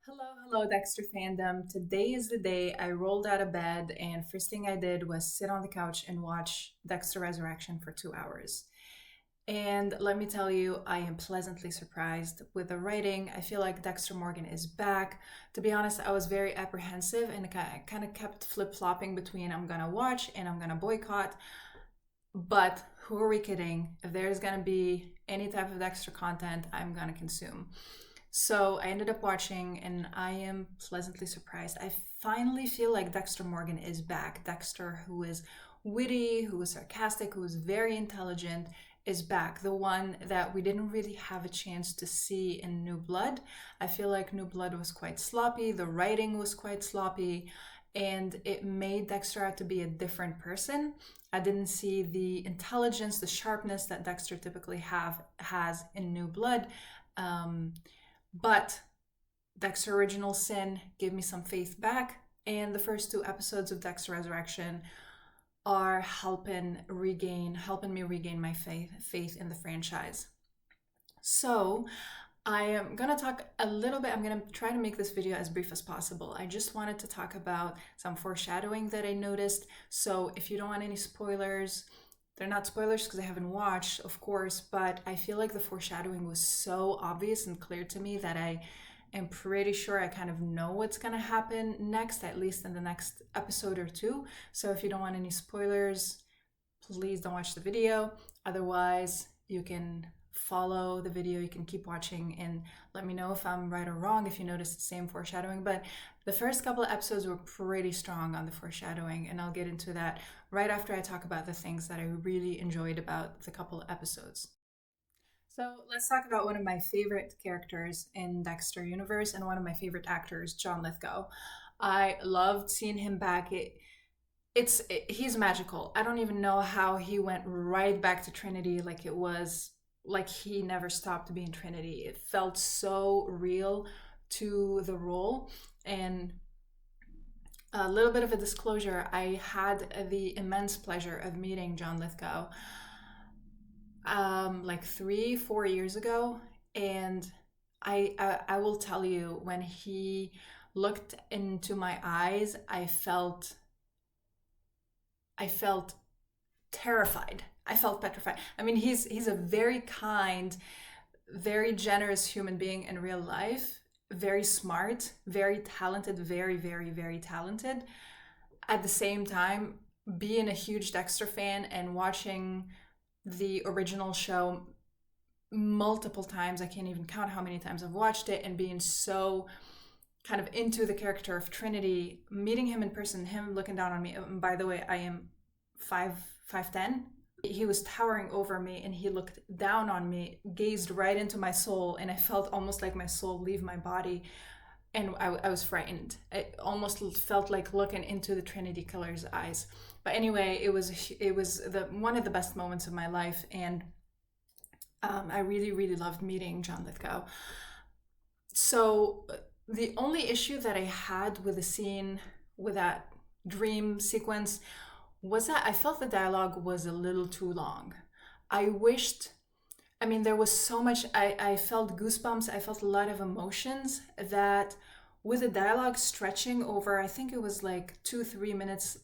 Hello, Dexter fandom. Today is the day I rolled out of bed, and first thing I did was sit on the couch and watch Dexter Resurrection for 2 hours. And let me tell you, I am pleasantly surprised with the writing. I feel like Dexter Morgan is back. To be honest, I was very apprehensive and I kind of kept flip flopping between I'm gonna watch and I'm gonna boycott. But who are we kidding? If there's gonna be any type of Dexter content, I'm gonna consume. So I ended up watching and I am pleasantly surprised. I finally feel like Dexter Morgan is back. Dexter, who is witty, who is sarcastic, who is very intelligent, is back. The one that we didn't really have a chance to see in New Blood. I feel like New Blood was quite sloppy, the writing was quite sloppy, and it made Dexter out to be a different person. I didn't see the intelligence, the sharpness that Dexter typically has in New Blood. But Dexter Original Sin gave me some faith back, and the first two episodes of Dexter Resurrection are helping me regain my faith in the franchise. So I am gonna talk a little bit. I'm gonna try to make this video as brief as possible. I just wanted to talk about some foreshadowing that I noticed. So if you don't want any spoilers, they're not spoilers because I haven't watched, of course, but I feel like the foreshadowing was so obvious and clear to me that I am pretty sure I kind of know what's going to happen next, at least in the next episode or two. So if you don't want any spoilers, please don't watch the video. Otherwise, you can follow the video, you can keep watching and let me know if I'm right or wrong, if you notice the same foreshadowing. But the first couple of episodes were pretty strong on the foreshadowing, and I'll get into that right after I talk about the things that I really enjoyed about the couple of episodes. So let's talk about one of my favorite characters in Dexter universe and one of my favorite actors, John Lithgow. I loved seeing him back. He's magical. I don't even know how he went right back to Trinity, like it was like he never stopped being Trinity. It felt so real to the role. And a little bit of a disclosure, I had the immense pleasure of meeting John Lithgow like 3 4 years ago, and I will tell you, when he looked into my eyes, I felt terrified. I felt petrified. I mean, he's a very kind, very generous human being in real life, very smart, very talented, very talented. At the same time, being a huge Dexter fan and watching the original show multiple times, I can't even count how many times I've watched it, and being so kind of into the character of Trinity, meeting him in person, him looking down on me. By the way, I am 5'10". He was towering over me and he looked down on me, gazed right into my soul, and I felt almost like my soul leave my body, and I was frightened. It almost felt like looking into the Trinity killer's eyes. But anyway, it was the one of the best moments of my life, and I really loved meeting John Lithgow. So the only issue that I had with the scene, with that dream sequence, was that I felt the dialogue was a little too long. I wished, I mean, there was so much, I felt goosebumps, I felt a lot of emotions that with the dialogue stretching over, I think it was like 2 3 minutes,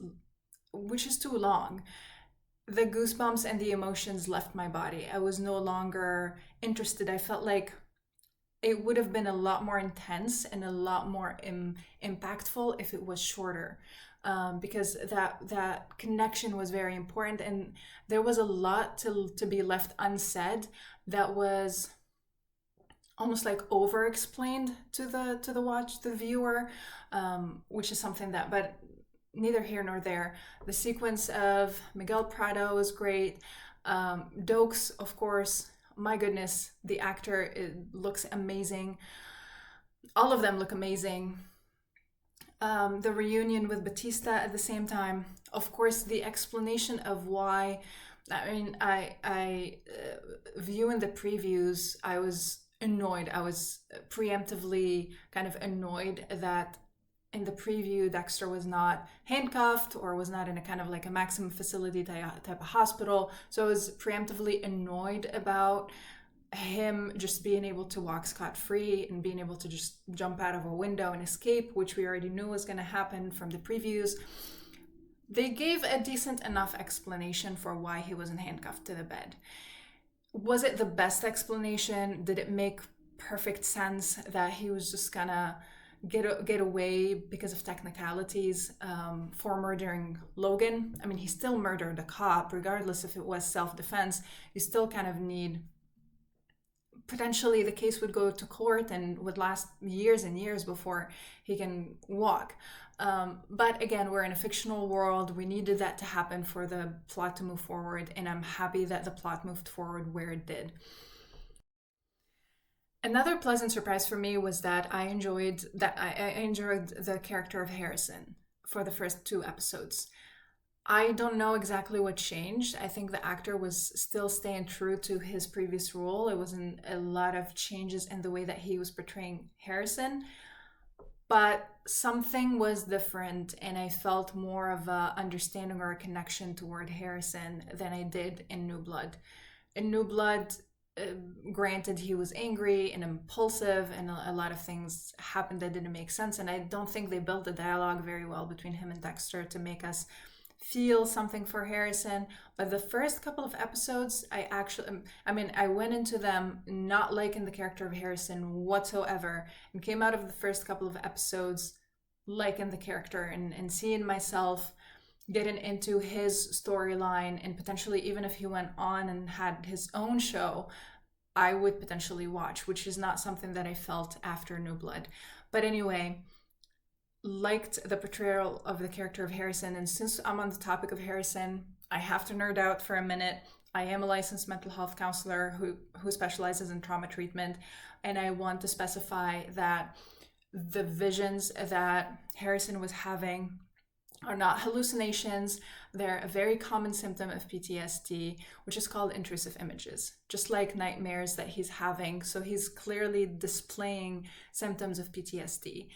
which is too long, the goosebumps and the emotions left my body. I was no longer interested. I felt like it would have been a lot more intense and a lot more impactful if it was shorter, because that connection was very important, and there was a lot to be left unsaid that was almost like over explained to the viewer, which is something that, but neither here nor there. The sequence of Miguel Prado was great. Dokes, of course, my goodness, the actor, looks amazing. All of them look amazing. The reunion with Batista at the same time. Of course, the explanation of why. I mean, viewing the previews, I was annoyed. I was preemptively kind of annoyed that in the preview, Dexter was not handcuffed or was not in a kind of like a maximum facility type of hospital. So I was preemptively annoyed about him just being able to walk scot-free and being able to just jump out of a window and escape, which we already knew was going to happen from the previews. They gave a decent enough explanation for why he wasn't handcuffed to the bed. Was it the best explanation? Did it make perfect sense that he was just gonna get away because of technicalities for murdering Logan? I mean, he still murdered a cop, regardless if it was self-defense. You still kind of need... Potentially the case would go to court and would last years and years before he can walk. But again, we're in a fictional world. We needed that to happen for the plot to move forward, and I'm happy that the plot moved forward where it did. Another pleasant surprise for me was that I enjoyed the character of Harrison for the first 2 episodes. I don't know exactly what changed. I think the actor was still staying true to his previous role. It wasn't a lot of changes in the way that he was portraying Harrison, but something was different, and I felt more of a understanding or a connection toward Harrison than I did in New Blood. In New Blood, granted, he was angry and impulsive, and a lot of things happened that didn't make sense, and I don't think they built the dialogue very well between him and Dexter to make us feel something for Harrison. But the first couple of episodes, I went into them not liking the character of Harrison whatsoever, and came out of the first couple of episodes liking the character and seeing myself getting into his storyline, and potentially even if he went on and had his own show, I would potentially watch, which is not something that I felt after New Blood. But anyway, liked the portrayal of the character of Harrison. And since I'm on the topic of Harrison, I have to nerd out for a minute. I am a licensed mental health counselor who specializes in trauma treatment, and I want to specify that the visions that Harrison was having are not hallucinations. They're a very common symptom of PTSD, which is called intrusive images, just like nightmares that he's having. So he's clearly displaying symptoms of PTSD.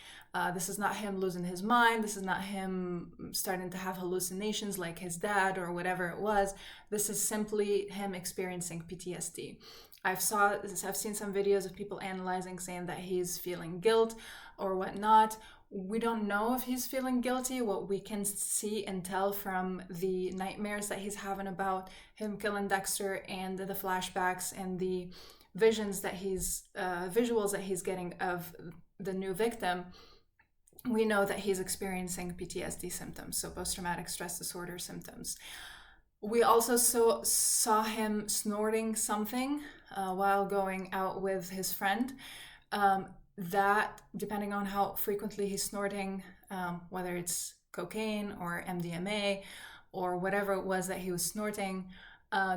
This is not him losing his mind. This is not him starting to have hallucinations like his dad or whatever it was. This is simply him experiencing PTSD. I've seen some videos of people analyzing, saying that he's feeling guilt or whatnot. We don't know if he's feeling guilty. What we can see and tell from the nightmares that he's having about him killing Dexter, and the flashbacks and the visuals that he's getting of the new victim, we know that he's experiencing PTSD symptoms, so post-traumatic stress disorder symptoms. We also saw him snorting something while going out with his friend. That, depending on how frequently he's snorting, whether it's cocaine or MDMA or whatever it was that he was snorting,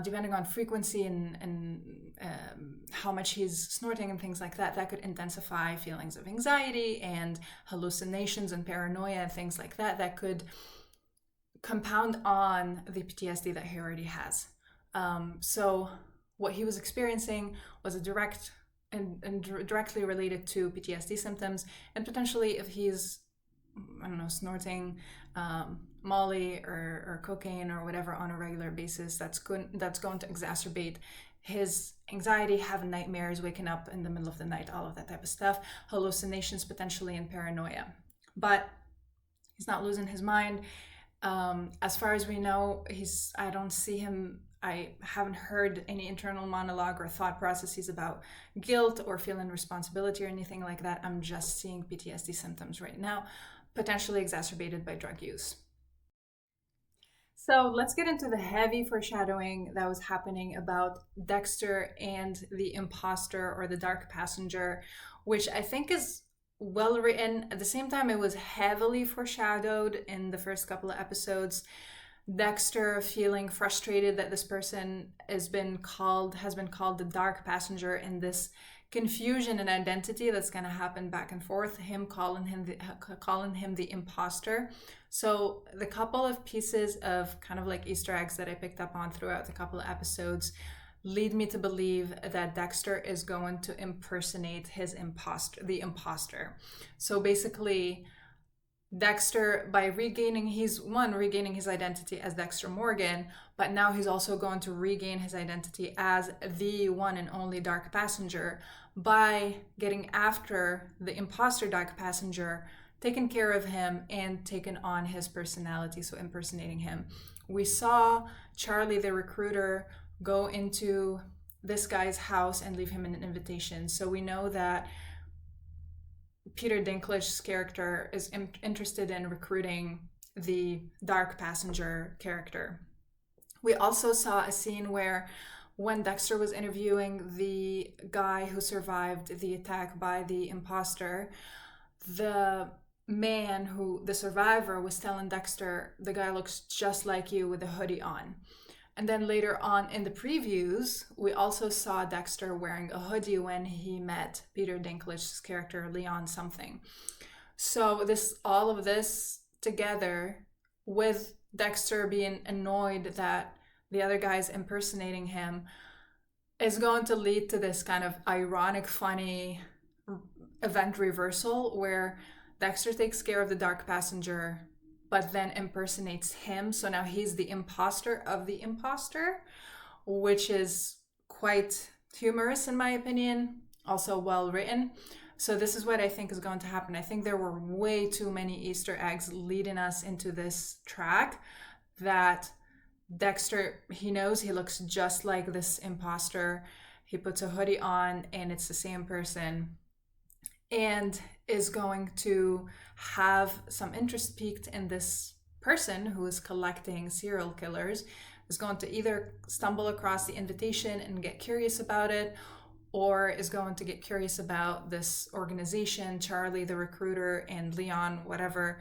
depending on frequency and how much he's snorting and things like that, that could intensify feelings of anxiety and hallucinations and paranoia and things like that, that could compound on the PTSD that he already has. So what he was experiencing was a direct and directly related to PTSD symptoms, and potentially if he's, snorting Molly or cocaine or whatever on a regular basis, that's going to exacerbate his anxiety, having nightmares, waking up in the middle of the night, all of that type of stuff, hallucinations potentially, and paranoia. But he's not losing his mind. As far as we know, I haven't heard any internal monologue or thought processes about guilt or feeling responsibility or anything like that. I'm just seeing PTSD symptoms right now, potentially exacerbated by drug use. So let's get into the heavy foreshadowing that was happening about Dexter and the imposter or the dark passenger, which I think is well written. At the same time, it was heavily foreshadowed in the first couple of episodes. Dexter feeling frustrated that this person has been called the dark passenger, and this confusion and identity that's going to happen back and forth, him calling him the imposter. So the couple of pieces of kind of like Easter eggs that I picked up on throughout the couple of episodes lead me to believe that Dexter is going to impersonate the imposter. So basically, Dexter, by regaining his identity as Dexter Morgan, but now he's also going to regain his identity as the one and only Dark Passenger by getting after the imposter Dark Passenger, taking care of him, and taking on his personality, so impersonating him. We saw Charlie the recruiter go into this guy's house and leave him an invitation. So we know that Peter Dinklage's character is interested in recruiting the Dark Passenger character. We also saw a scene where when Dexter was interviewing the guy who survived the attack by the imposter, the man the survivor was telling Dexter, the guy looks just like you with a hoodie on. And then later on in the previews, we also saw Dexter wearing a hoodie when he met Peter Dinklage's character, Leon something. So all of this together, with Dexter being annoyed that the other guy's impersonating him, is going to lead to this kind of ironic, funny event reversal where Dexter takes care of the Dark Passenger, but then impersonates him. So now he's the imposter of the imposter, which is quite humorous in my opinion, also well written. So this is what I think is going to happen. I think there were way too many Easter eggs leading us into this track that Dexter, he knows he looks just like this imposter. He puts a hoodie on and it's the same person, and is going to have some interest piqued in this person who is collecting serial killers, is going to either stumble across the invitation and get curious about it, or is going to get curious about this organization, Charlie the recruiter and Leon, whatever,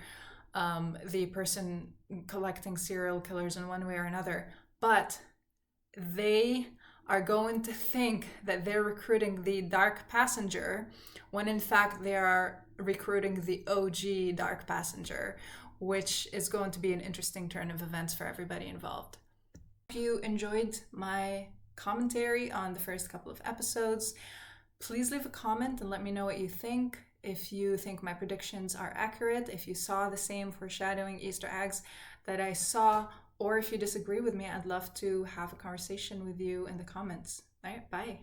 the person collecting serial killers in one way or another. But they are going to think that they're recruiting the Dark Passenger when in fact they are recruiting the OG Dark Passenger, which is going to be an interesting turn of events for everybody involved. If you enjoyed my commentary on the first couple of episodes, please leave a comment and let me know what you think. If you think my predictions are accurate, if you saw the same foreshadowing Easter eggs that I saw, or if you disagree with me, I'd love to have a conversation with you in the comments. All right, bye.